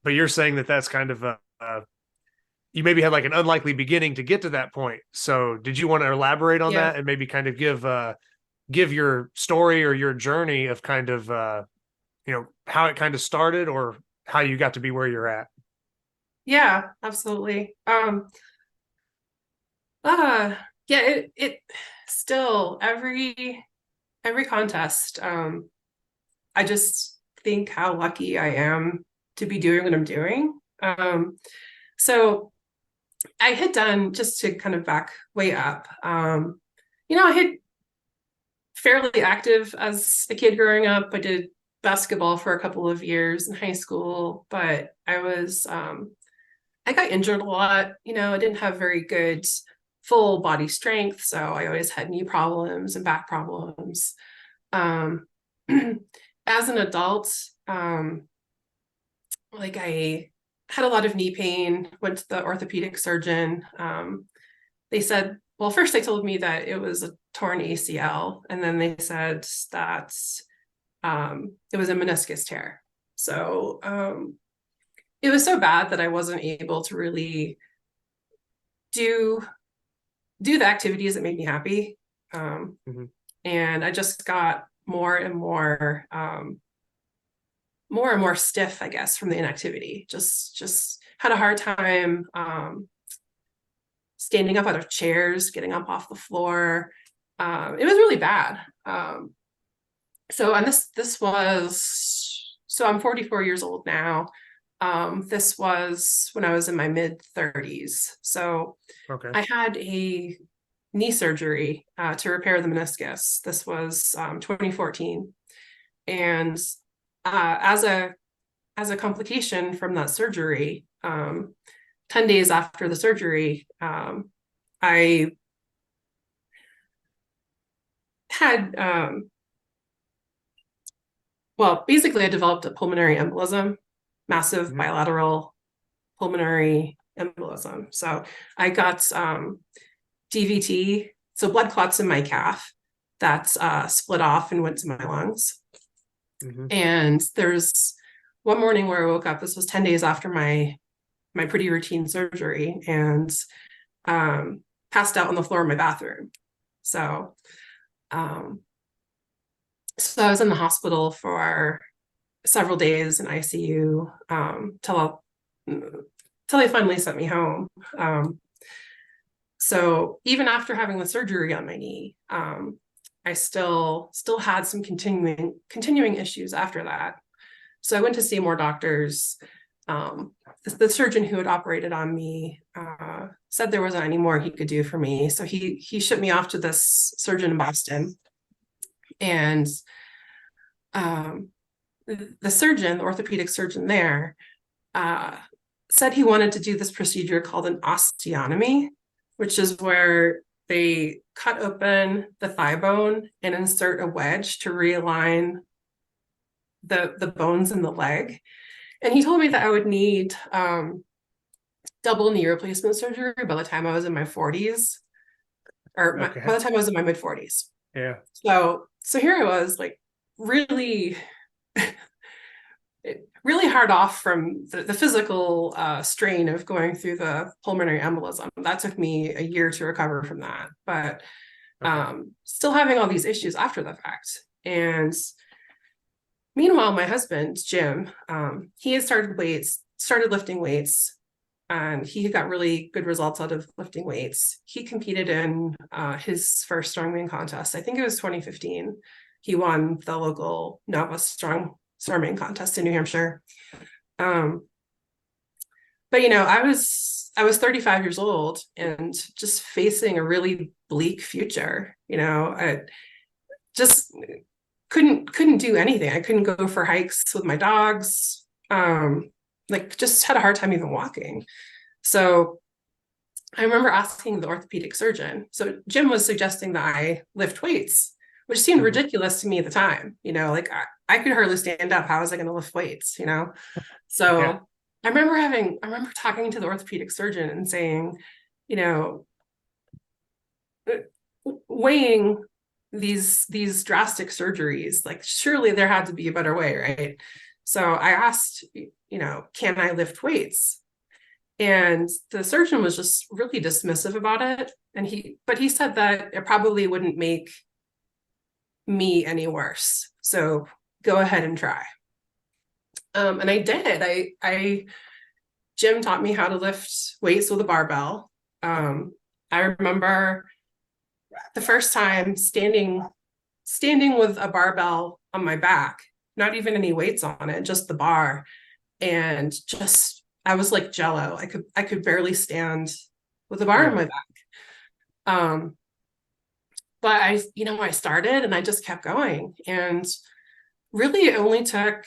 but you're saying that that's kind of you maybe had like an unlikely beginning to get to that point. So did you want to elaborate on Yeah. that and maybe kind of give your story or your journey of kind of how it kind of started or how you got to be where you're at? Yeah, absolutely. Uh, yeah, it still every contest, I just think how lucky I am to be doing what I'm doing. So I had done, just to kind of back way up, I had fairly active as a kid growing up. I did basketball for a couple of years in high school, but I got injured a lot. I didn't have very good full body strength, so I always had knee problems and back problems. Um, as an adult, um, like I had a lot of knee pain, went to the orthopedic surgeon. They said, well, first they told me that it was a torn ACL, and then they said that it was a meniscus tear. So it was so bad that I wasn't able to really do do the activities that made me happy. Um, Mm-hmm. and I just got more and more stiff, I guess, from the inactivity. Just had a hard time standing up out of chairs, getting up off the floor. It was really bad. So I'm 44 years old now. This was when I was in my mid 30s. So Okay. I had a knee surgery to repair the meniscus. This was 2014, and as a complication from that surgery, 10 days after the surgery, I had, well, basically, I developed a pulmonary embolism, massive Mm-hmm. bilateral pulmonary embolism. So I got DVT, so blood clots in my calf that split off and went to my lungs. Mm-hmm. And there's one morning where I woke up, this was 10 days after my pretty routine surgery, and passed out on the floor of my bathroom. So, um, so I was in the hospital for several days in ICU till they finally sent me home. So even after having the surgery on my knee, I still had some continuing issues after that. So I went to see more doctors. The surgeon who had operated on me said there wasn't any more he could do for me. So he shipped me off to this surgeon in Boston. And um, the orthopedic surgeon there, uh, said he wanted to do this procedure called an osteotomy, which is where they cut open the thigh bone and insert a wedge to realign the bones in the leg. And he told me that I would need double knee replacement surgery by the time I was in my 40s, or by Okay. the time I was in my mid 40s. Yeah. So here I was, like, really, really hard off from the physical strain of going through the pulmonary embolism. That took me a year to recover from that, but Okay. still having all these issues after the fact. And meanwhile, my husband, Jim, he had started lifting weights, and he had got really good results out of lifting weights. He competed in his first strongman contest. I think it was 2015. He won the local novice strongman contest in New Hampshire. Um, but I was 35 years old and just facing a really bleak future. I just couldn't do anything. I couldn't go for hikes with my dogs. Like, just had a hard time even walking. So I remember asking the orthopedic surgeon. So Jim was suggesting that I lift weights, which seemed Mm-hmm. ridiculous to me at the time. Like, I could hardly stand up. How was I going to lift weights? Yeah. So I remember talking to the orthopedic surgeon and saying, you know, weighing these drastic surgeries, like, surely there had to be a better way, right? So I asked, can I lift weights? And the surgeon was just really dismissive about it. But he said that it probably wouldn't make me any worse. So go ahead and try. And I did. Jim taught me how to lift weights with a barbell. I remember the first time standing with a barbell on my back, not even any weights on it, just the bar. And just I was like jello. I could barely stand with the bar on Yeah. my back. Um, but I started and I just kept going. And really it only took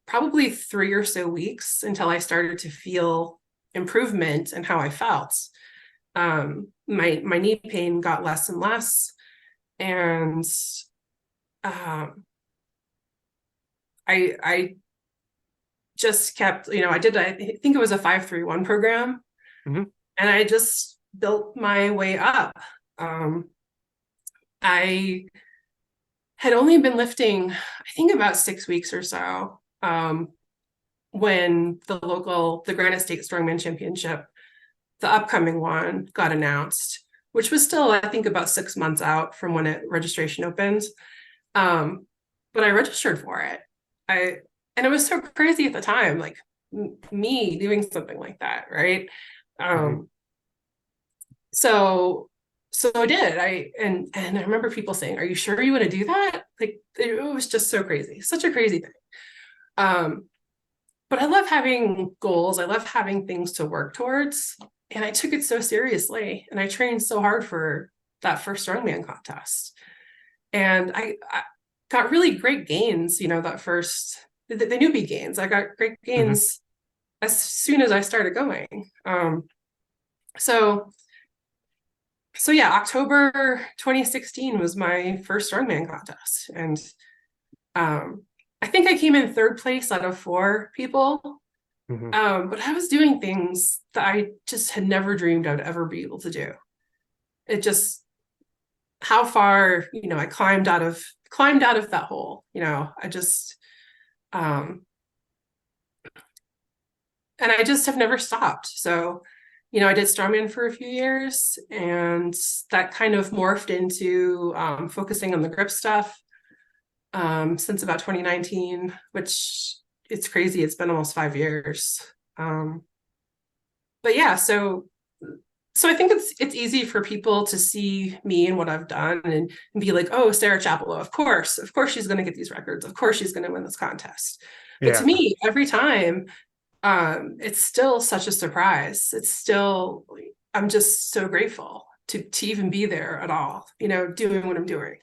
probably 3 or so weeks until I started to feel improvement in how I felt. My knee pain got less and less. And I just kept, I think it was a 5-3-1 program, Hmm. and I just built my way up. I had only been lifting, I think, about 6 weeks or so, when the Granite State Strongman Championship, the upcoming one, got announced, which was still, I think, about 6 months out from when registration opened. But I registered for it. And it was so crazy at the time, like me doing something like that, right? Hmm. Um, so I did. And I remember people saying, "Are you sure you want to do that?" Like it was just so crazy, such a crazy thing. Um, but I love having goals. I love having things to work towards. And I took it so seriously, and I trained so hard for that first strongman contest. And I got really great gains, that first, the newbie gains. I got great Hmm. gains as soon as I started going. So yeah, October 2016 was my first strongman contest. And I think I came in third place out of 4 people. Hmm. But I was doing things that I just had never dreamed I'd ever be able to do. It just, how far, I climbed out of that hole. I just, um, and I just have never stopped. So, I did strongman for a few years, and that kind of morphed into focusing on the grip stuff since about 2019, which it's crazy. It's been almost 5 years. Um, but yeah, so I think it's easy for people to see me and what I've done and be like, oh, Sarah Chappelow, of course she's going to get these records. Of course she's going to win this contest. But to Yeah. me, every time, it's still such a surprise. I'm just so grateful to even be there at all, doing what I'm doing.